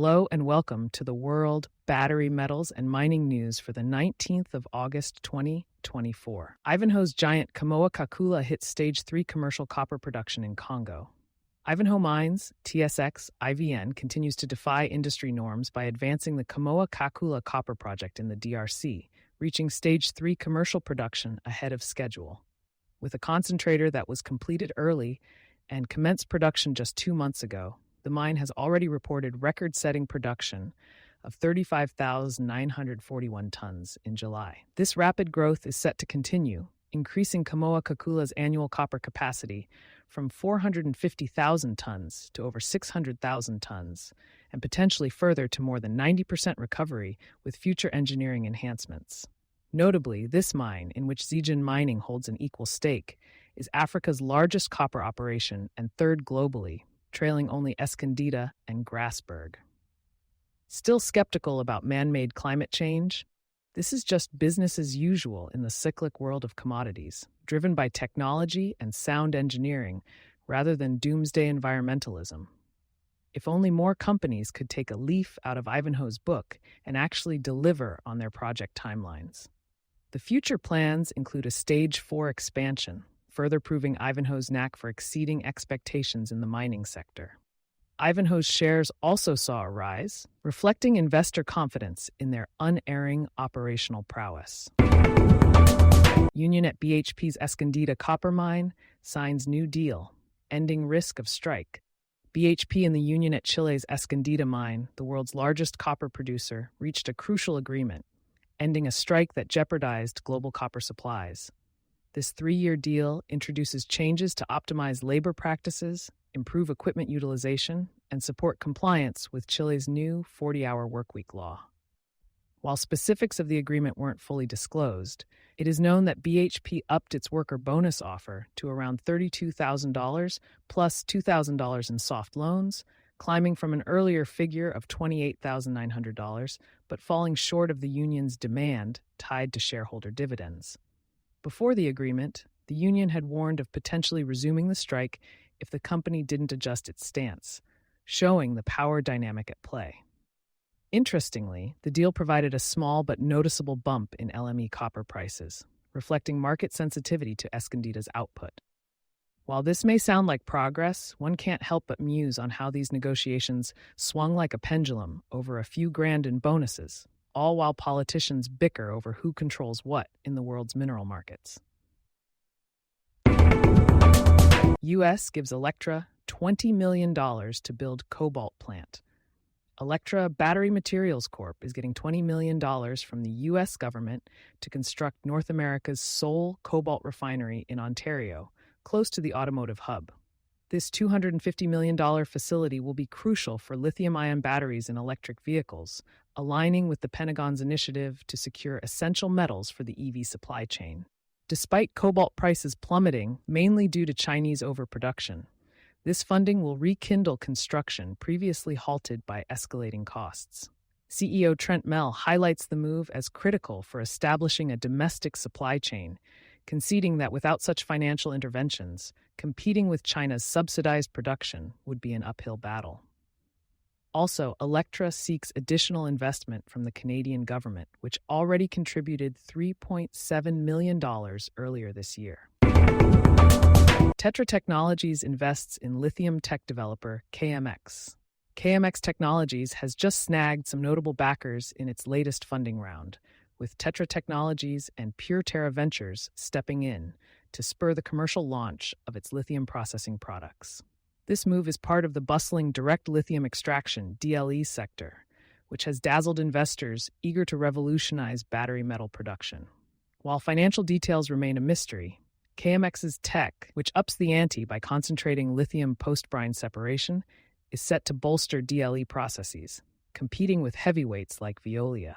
Hello and welcome to the World Battery Metals and Mining News for the 19th of August 2024. Ivanhoe's giant Kamoa-Kakula hit Stage 3 commercial copper production in Congo. Ivanhoe Mines, TSX, IVN, continues to defy industry norms by advancing the Kamoa-Kakula copper project in the DRC, reaching Stage 3 commercial production ahead of schedule. With a concentrator that was completed early and commenced production just 2 months ago, the mine has already reported record-setting production of 35,941 tons in July. This rapid growth is set to continue, increasing Kamoa-Kakula's annual copper capacity from 450,000 tons to over 600,000 tons, and potentially further to more than 90% recovery with future engineering enhancements. Notably, this mine, in which Zijin Mining holds an equal stake, is Africa's largest copper operation and third globally, trailing only Escondida and Grasberg. Still skeptical about man-made climate change? This is just business as usual in the cyclic world of commodities, driven by technology and sound engineering rather than doomsday environmentalism. If only more companies could take a leaf out of Ivanhoe's book and actually deliver on their project timelines. The future plans include a Stage 4 expansion, further proving Ivanhoe's knack for exceeding expectations in the mining sector. Ivanhoe's shares also saw a rise, reflecting investor confidence in their unerring operational prowess. Union at BHP's Escondida copper mine signs new deal, ending risk of strike. BHP and the union at Chile's Escondida mine, the world's largest copper producer, reached a crucial agreement, ending a strike that jeopardized global copper supplies. This 3-year deal introduces changes to optimize labor practices, improve equipment utilization, and support compliance with Chile's new 40-hour workweek law. While specifics of the agreement weren't fully disclosed, it is known that BHP upped its worker bonus offer to around $32,000 plus $2,000 in soft loans, climbing from an earlier figure of $28,900, but falling short of the union's demand tied to shareholder dividends. Before the agreement, the union had warned of potentially resuming the strike if the company didn't adjust its stance, showing the power dynamic at play. Interestingly, the deal provided a small but noticeable bump in LME copper prices, reflecting market sensitivity to Escondida's output. While this may sound like progress, one can't help but muse on how these negotiations swung like a pendulum over a few grand in bonuses, all while politicians bicker over who controls what in the world's mineral markets. US gives Electra $20 million to build Cobalt plant. Electra Battery Materials Corp. is getting $20 million from the US government to construct North America's sole cobalt refinery in Ontario, close to the automotive hub. This $250 million facility will be crucial for lithium-ion batteries in electric vehicles, aligning with the Pentagon's initiative to secure essential metals for the EV supply chain. Despite cobalt prices plummeting, mainly due to Chinese overproduction, this funding will rekindle construction previously halted by escalating costs. CEO Trent Mell highlights the move as critical for establishing a domestic supply chain, conceding that without such financial interventions, competing with China's subsidized production would be an uphill battle. Also, Electra seeks additional investment from the Canadian government, which already contributed $3.7 million earlier this year. Tetra Technologies invests in lithium tech developer KMX. KMX Technologies has just snagged some notable backers in its latest funding round, with Tetra Technologies and Pure Terra Ventures stepping in to spur the commercial launch of its lithium processing products. This move is part of the bustling direct lithium extraction (DLE) sector, which has dazzled investors eager to revolutionize battery metal production. While financial details remain a mystery, KMX's tech, which ups the ante by concentrating lithium post-brine separation, is set to bolster DLE processes, competing with heavyweights like Veolia.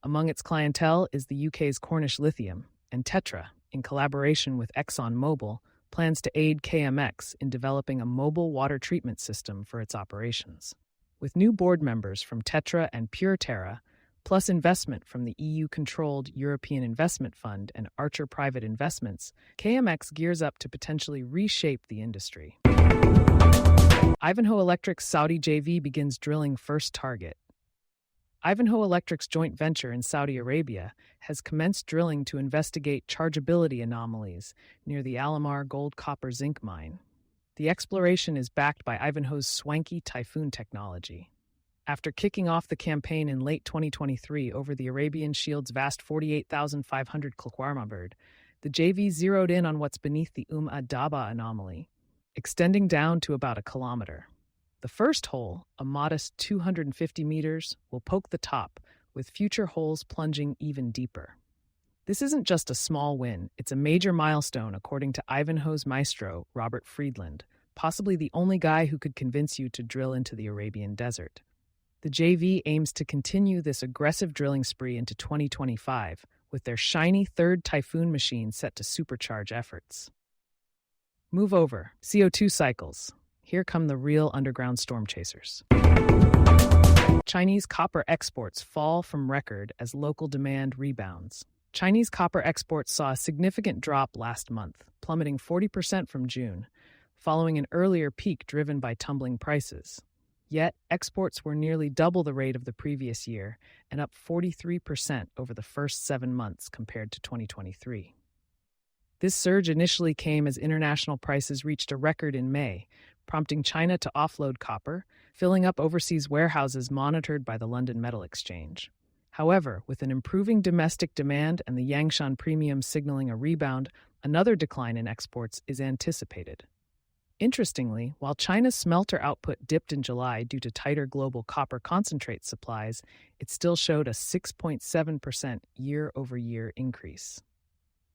Among its clientele is the UK's Cornish Lithium, and Tetra, in collaboration with ExxonMobil, plans to aid KMX in developing a mobile water treatment system for its operations. With new board members from Tetra and Pure Terra, plus investment from the EU-controlled European Investment Fund and Archer Private Investments, KMX gears up to potentially reshape the industry. Ivanhoe Electric's Saudi JV begins drilling first target. Ivanhoe Electric's joint venture in Saudi Arabia has commenced drilling to investigate chargeability anomalies near the Alumar gold-copper-zinc mine. The exploration is backed by Ivanhoe's swanky Typhoon technology. After kicking off the campaign in late 2023 over the Arabian Shield's vast 48,500 km, the JV zeroed in on what's beneath the Daba anomaly, extending down to about a kilometer. The first hole, a modest 250 meters, will poke the top, with future holes plunging even deeper. This isn't just a small win, it's a major milestone according to Ivanhoe's maestro, Robert Friedland, possibly the only guy who could convince you to drill into the Arabian desert. The JV aims to continue this aggressive drilling spree into 2025, with their shiny third Typhoon machine set to supercharge efforts. Move over, CO2 cycles. Here come the real underground storm chasers. Chinese copper exports fall from record as local demand rebounds. Chinese copper exports saw a significant drop last month, plummeting 40% from June, following an earlier peak driven by tumbling prices. Yet, exports were nearly double the rate of the previous year and up 43% over the first 7 months compared to 2023. This surge initially came as international prices reached a record in May, prompting China to offload copper, filling up overseas warehouses monitored by the London Metal Exchange. However, with an improving domestic demand and the Yangshan premium signaling a rebound, another decline in exports is anticipated. Interestingly, while China's smelter output dipped in July due to tighter global copper concentrate supplies, it still showed a 6.7% year-over-year increase.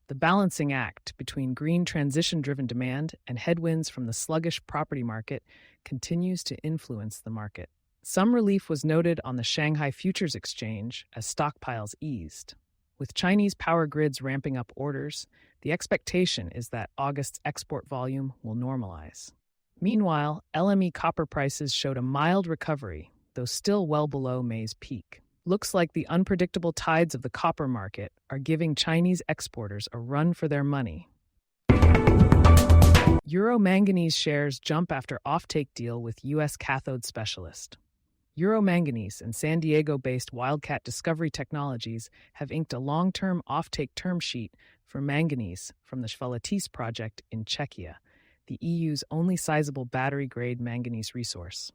The balancing act between green transition-driven demand and headwinds from the sluggish property market continues to influence the market. Some relief was noted on the Shanghai Futures Exchange as stockpiles eased. With Chinese power grids ramping up orders, the expectation is that August's export volume will normalize. Meanwhile, LME copper prices showed a mild recovery, though still well below May's peak. Looks like the unpredictable tides of the copper market are giving Chinese exporters a run for their money. Euro Manganese shares jump after offtake deal with U.S. cathode specialist. Euro Manganese and San Diego-based Wildcat Discovery Technologies have inked a long-term offtake term sheet for manganese from the Chvaletice project in Czechia, the EU's only sizable battery-grade manganese resource.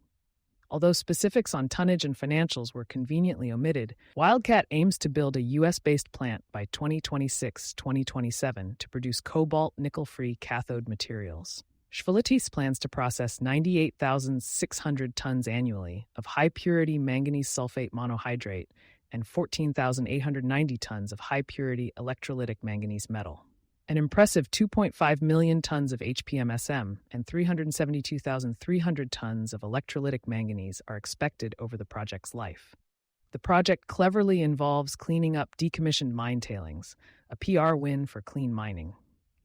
Although specifics on tonnage and financials were conveniently omitted, Wildcat aims to build a U.S.-based plant by 2026-2027 to produce cobalt nickel-free cathode materials. Chvaletice plans to process 98,600 tons annually of high-purity manganese sulfate monohydrate and 14,890 tons of high-purity electrolytic manganese metal. An impressive 2.5 million tons of HPMSM and 372,300 tons of electrolytic manganese are expected over the project's life. The project cleverly involves cleaning up decommissioned mine tailings, a PR win for clean mining.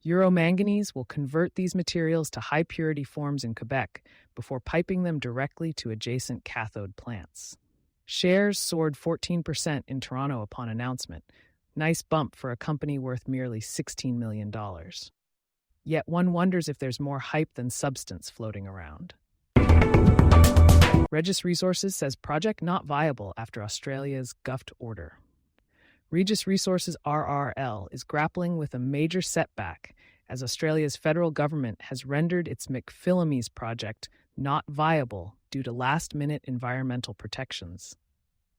Euro Manganese will convert these materials to high-purity forms in Quebec before piping them directly to adjacent cathode plants. Shares soared 14% in Toronto upon announcement. Nice bump for a company worth merely $16 million. Yet one wonders if there's more hype than substance floating around. Regis Resources says project not viable after Australia's gov't order. Regis Resources RRL is grappling with a major setback as Australia's federal government has rendered its McPhillamys project not viable due to last-minute environmental protections.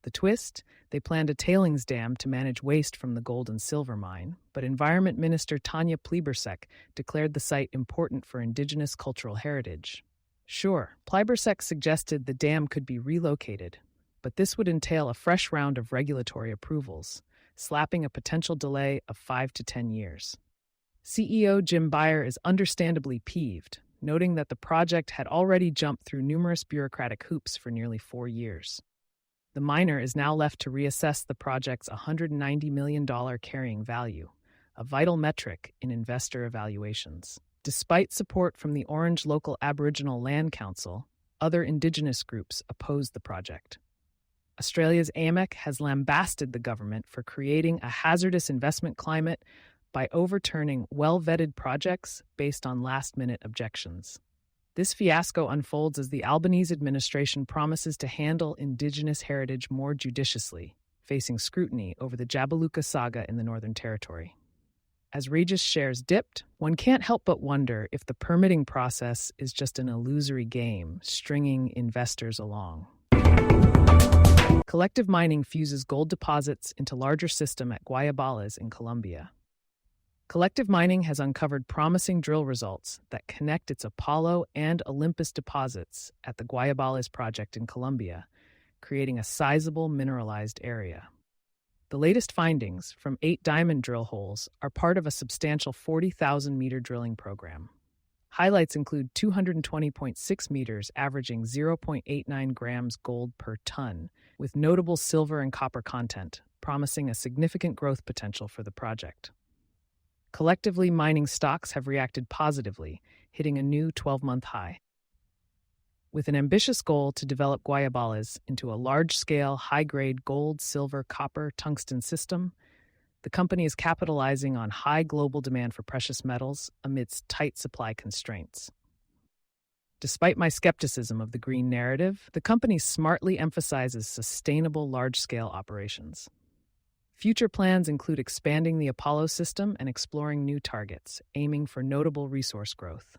The twist? They planned a tailings dam to manage waste from the gold and silver mine, but Environment Minister Tanya Plibersek declared the site important for Indigenous cultural heritage. Sure, Plibersek suggested the dam could be relocated, but this would entail a fresh round of regulatory approvals, slapping a potential delay of 5 to 10 years. CEO Jim Beyer is understandably peeved, noting that the project had already jumped through numerous bureaucratic hoops for nearly 4 years. The miner is now left to reassess the project's $190 million carrying value, a vital metric in investor evaluations. Despite support from the Orange Local Aboriginal Land Council, other Indigenous groups oppose the project. Australia's AMEC has lambasted the government for creating a hazardous investment climate by overturning well-vetted projects based on last-minute objections. This fiasco unfolds as the Albanese administration promises to handle indigenous heritage more judiciously, facing scrutiny over the Jabaluka saga in the Northern Territory. As Regis shares dipped, one can't help but wonder if the permitting process is just an illusory game, stringing investors along. Collective mining fuses gold deposits into larger system at Guayabales in Colombia. Collective mining has uncovered promising drill results that connect its Apollo and Olympus deposits at the Guayabales project in Colombia, creating a sizable mineralized area. The latest findings from 8 diamond drill holes are part of a substantial 40,000-meter drilling program. Highlights include 220.6 meters averaging 0.89 grams gold per ton, with notable silver and copper content, promising a significant growth potential for the project. Collectively, mining stocks have reacted positively, hitting a new 12-month high. With an ambitious goal to develop Guayabales into a large-scale, high-grade gold, silver, copper, tungsten system, the company is capitalizing on high global demand for precious metals amidst tight supply constraints. Despite my skepticism of the green narrative, the company smartly emphasizes sustainable large-scale operations. Future plans include expanding the Apollo system and exploring new targets, aiming for notable resource growth.